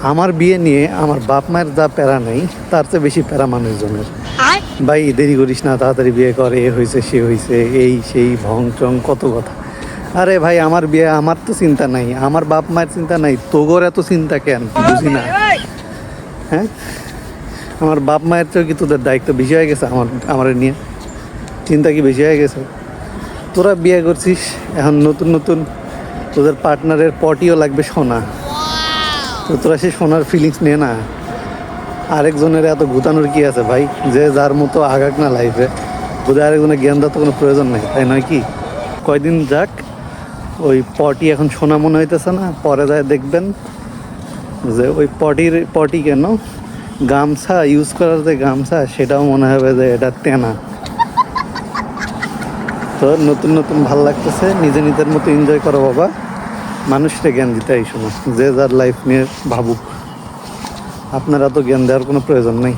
আমার বিয়ে নিয়ে আমার বাপ মায়ের যা প্যারা নেই তার চেয়ে বেশি প্যারা মানুষজনের। ভাই দেরি করিস না, তাড়াতাড়ি বিয়ে করে, এ হয়েছে সে হয়েছে, এই সেই ভং চং কত কথা। আরে ভাই আমার বিয়ে, আমার তো চিন্তা নাই, আমার বাপ মায়ের চিন্তা নাই, তোগর এত চিন্তা কেন বুঝি না। হ্যাঁ, আমার বাপ মায়ের চেয়েও কি তোদের দায়িত্ব বেশি হয়ে গেছে আমার নিয়ে? চিন্তা কি বেশি হয়ে গেছে? তোরা বিয়ে করছিস, এখন নতুন নতুন তোদের পার্টনারের পটিও লাগবে সোনা, তো তোরা সেই সোনার ফিলিংস নিয়ে না। আরেকজনের এত গুতানোর কি আছে ভাই? যে যার মতো আগাক না লাইফে, বোধহয় আরেকজনের জ্ঞান দেওয়ার তো কোনো প্রয়োজন নেই, তাই নয় কি? কয়দিন যাক, ওই পটি এখন সোনা মনে হইতেছে না, পরে যায় দেখবেন যে ওই পটি কেন গামছা ইউজ করার যে গামছা সেটাও মনে হবে যে এটা তেনা। তো নতুন নতুন ভাল লাগতেছে, নিজের মতো এনজয় করো বাবা, মানুষকে জ্ঞান দিতে এই শোনো, যে যার লাইফ নিয়ে ভাবুক, আপনারা তো জ্ঞান দেওয়ার কোনো প্রয়োজন নেই।